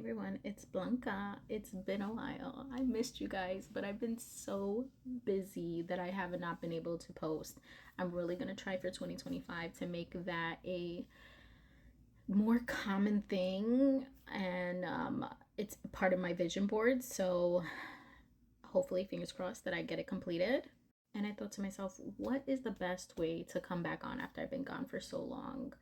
everyone, it's Blanca. It's been a while. I missed you guys, but I've been so busy that I have not been able to post. I'm really gonna try for 2025 to make that a more common thing, and it's part of my vision board. So hopefully, fingers crossed that I get it completed. And I thought to myself, what is the best way to come back on after I've been gone for so long?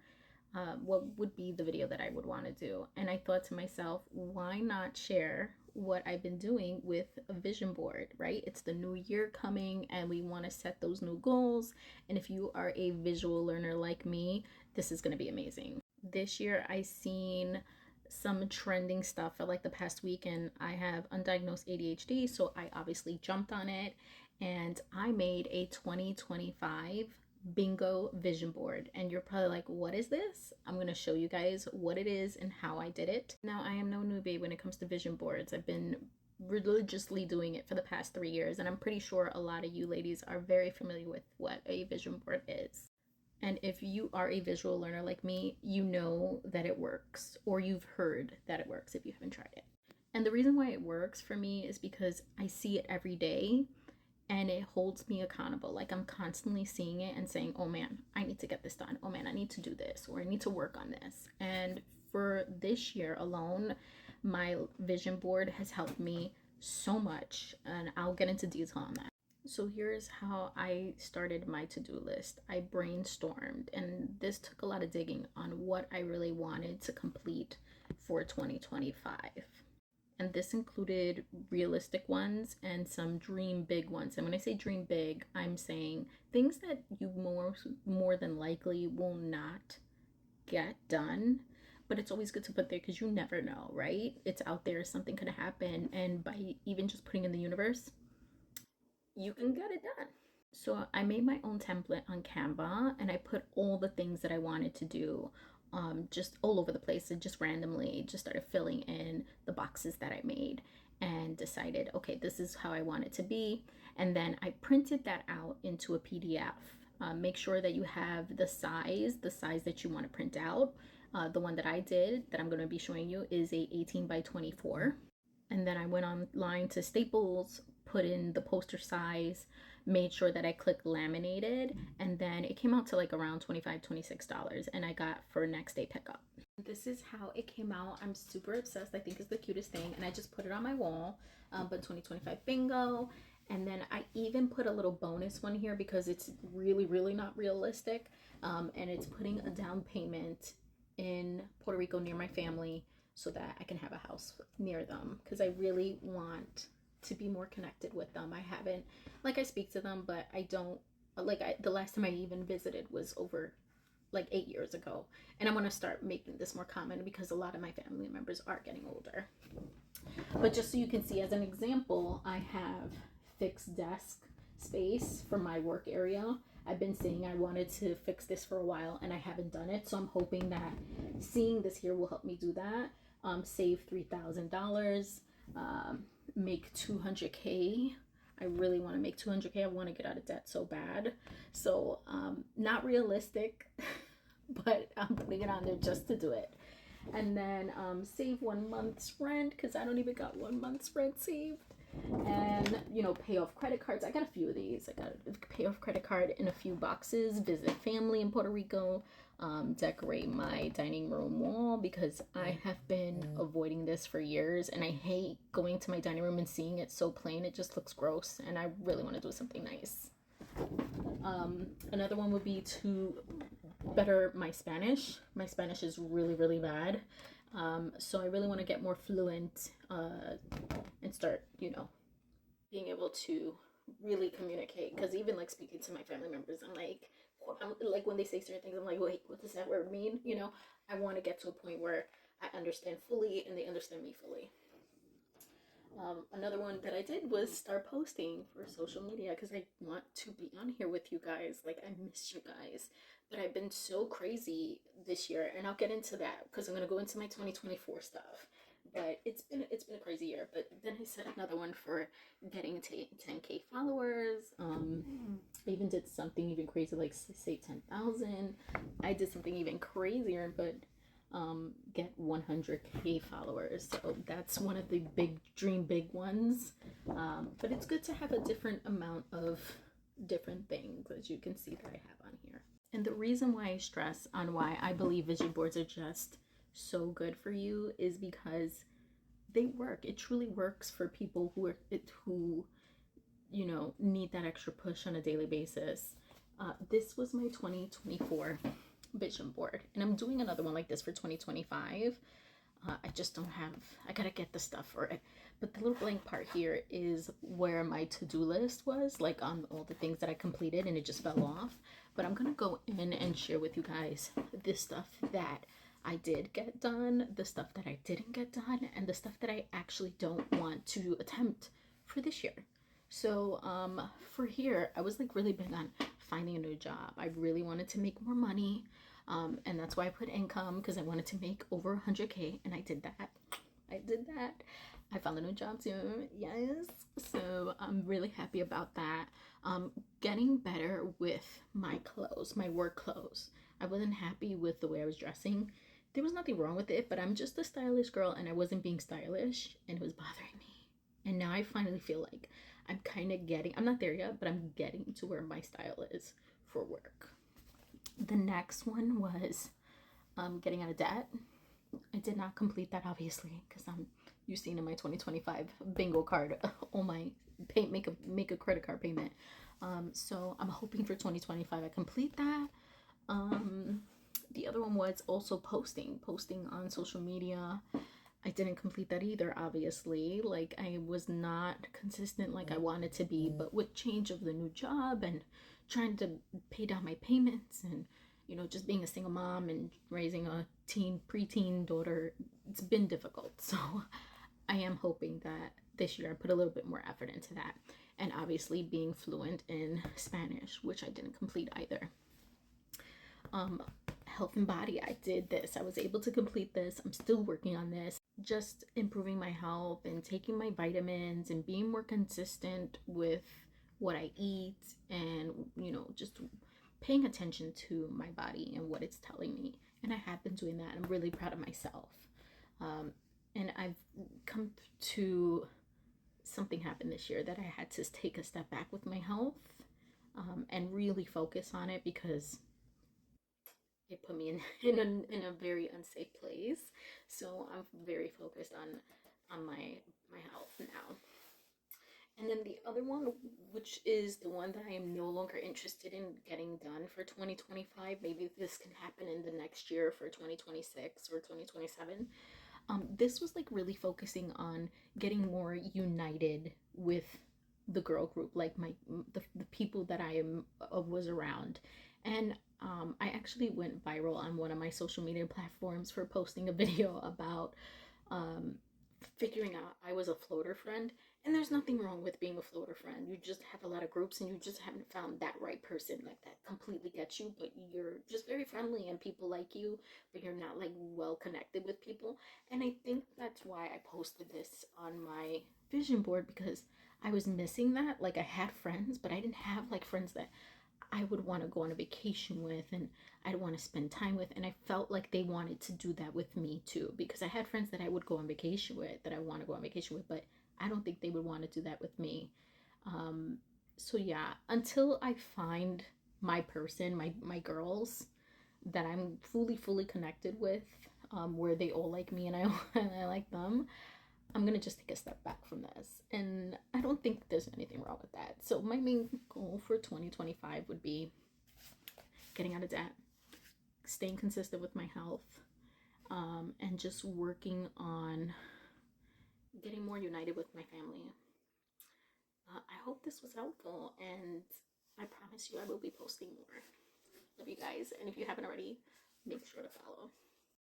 What would be the video that I would want to do? And I thought to myself, why not share what I've been doing with a vision board, right? It's the new year coming and we want to set those new goals. And if you are a visual learner like me, this is going to be amazing. This year, I seen some trending stuff for like the past week, and I have undiagnosed ADHD, so I obviously jumped on it and I made a 2025 bingo vision board. And you're probably like, what is this? I'm going to show you guys what it is and how I did it. Now, I am no newbie when it comes to vision boards. I've been religiously doing it for the past 3 years, and I'm pretty sure a lot of you ladies are very familiar with what a vision board is. And if you are a visual learner like me, you know that it works, or you've heard that it works if you haven't tried it. And the reason why it works for me is because I see it every day and it holds me accountable. Like, I'm constantly seeing it and saying, oh man, I need to get this done. Oh man, I need to do this, or I need to work on this. And for this year alone, my vision board has helped me so much, and I'll get into detail on that. So here's how I started my to-do list. I brainstormed, and this took a lot of digging on what I really wanted to complete for 2025. And this included realistic ones and some dream big ones. And when I say dream big, I'm saying things that you more than likely will not get done, but it's always good to put there because you never know, right? It's out there, something could happen, and by even just putting in the universe, you can get it done. So I made my own template on Canva and I put all the things that I wanted to do just all over the place, and just randomly just started filling in the boxes that I made and decided, okay, this is how I want it to be. And then I printed that out into a PDF. Make sure that you have the size that you want to print out. The one that I did that I'm going to be showing you is a 18 by 24. And then I went online to Staples, put in the poster size, made sure that I clicked laminated, and then it came out to like around $25, $26, and I got for next day pickup. This is how it came out. I'm super obsessed. I think it's the cutest thing, and I just put it on my wall. But 2025 bingo. And then I even put a little bonus one here because it's really not realistic. And it's putting a down payment in Puerto Rico near my family so that I can have a house near them, because I really want to be more connected with them. I haven't, like, I speak to them, but I don't, the last time I even visited was over like 8 years ago. And I want to start making this more common because a lot of my family members are getting older. But just so you can see, as an example, I have fixed desk space for my work area. I've been saying I wanted to fix this for a while and I haven't done it. So I'm hoping that seeing this here will help me do that. Save $3,000, make 200K. I really want to make 200K. I want to get out of debt so bad. So not realistic, but I'm putting it on there just to do it. And then save 1 month's rent, because I don't even got 1 month's rent saved. And, you know, pay off credit cards. I got a few of these. I got a pay off credit card in a few boxes, visit family in Puerto Rico, decorate my dining room wall, because I have been avoiding this for years and I hate going to my dining room and seeing it so plain. It just looks gross and I really want to do something nice. Another one would be to better my Spanish. My Spanish is really bad. So I really want to get more fluent and start, you know, being able to really communicate. Because even like speaking to my family members, I'm like when they say certain things, I'm like, wait, what does that word mean? You know, I want to get to a point where I understand fully and they understand me fully. Another one that I did was start posting for social media because I want to be on here with you guys. Like, I miss you guys, but I've been so crazy this year, and I'll get into that because I'm gonna go into my 2024 stuff. But it's been a crazy year. But then I set another one for getting to 10K followers. I even did something even crazy, like say 10,000. I did something even crazier, but get 100K followers. So that's one of the big ones. But it's good to have a different amount of different things, as you can see that I have on here. And the reason why I stress on why I believe vision boards are just so good for you is because they work. It truly works for people who need that extra push on a daily basis. This was my 2024 vision board, and I'm doing another one like this for 2025. I just don't have, I gotta get the stuff for it. But the little blank part here is where my to-do list was, like on all the things that I completed, and it just fell off. But I'm gonna go in and share with you guys the stuff that I did get done, the stuff that I didn't get done, and the stuff that I actually don't want to attempt for this year. So for here, I was like really big on finding a new job. I really wanted to make more money. And that's why I put income, because I wanted to make over 100K, and I did that. I found a new job too, yes. So I'm really happy about that. Getting better with my clothes, my work clothes. I wasn't happy with the way I was dressing. There was nothing wrong with it, but I'm just a stylish girl, and I wasn't being stylish, and it was bothering me. And now I finally feel like I'm kind of getting, I'm not there yet, but I'm getting to where my style is for work. The next one was getting out of debt. I did not complete that, obviously, because you've seen in my 2025 bingo card, oh my, make a credit card payment. So I'm hoping for 2025 I complete that. The other one was also posting on social media. I didn't complete that either, obviously. Like, I was not consistent like I wanted to be, but with change of the new job and trying to pay down my payments and, just being a single mom and raising a preteen daughter, it's been difficult. So I am hoping that this year I put a little bit more effort into that. And obviously being fluent in Spanish, which I didn't complete either. Health and body, I did this. I was able to complete this. I'm still working on this. Just improving my health and taking my vitamins and being more consistent with what I eat and, just paying attention to my body and what it's telling me. And I have been doing that. I'm really proud of myself. And I've come to something happened this year that I had to take a step back with my health and really focus on it, because it put me in a very unsafe place. So I'm very focused on my health now. And then the other one, which is the one that I am no longer interested in getting done for 2025, maybe this can happen in the next year for 2026 or 2027. This was like really focusing on getting more united with the girl group, like the people that I was around. And I actually went viral on one of my social media platforms for posting a video about figuring out I was a floater friend. And there's nothing wrong with being a floater friend. You just have a lot of groups and you just haven't found that right person like that completely gets you, but you're just very friendly and people like you, but you're not like well connected with people. And I think that's why I posted this on my vision board, because I was missing that. Like, I had friends, but I didn't have like friends that I would want to go on a vacation with and I'd want to spend time with. And I felt like they wanted to do that with me too, because I had friends that I would go on vacation with, that I want to go on vacation with, but I don't think they would want to do that with me. So yeah, until I find my person, my girls that I'm fully connected with, where they all like me and I and I like them, I'm gonna just take a step back from this. And I don't think there's anything wrong with that. So my main goal for 2025 would be getting out of debt, staying consistent with my health, and just working on getting more united with my family. I hope this was helpful, and I promise you I will be posting more. Love you guys, and if you haven't already, make sure to follow.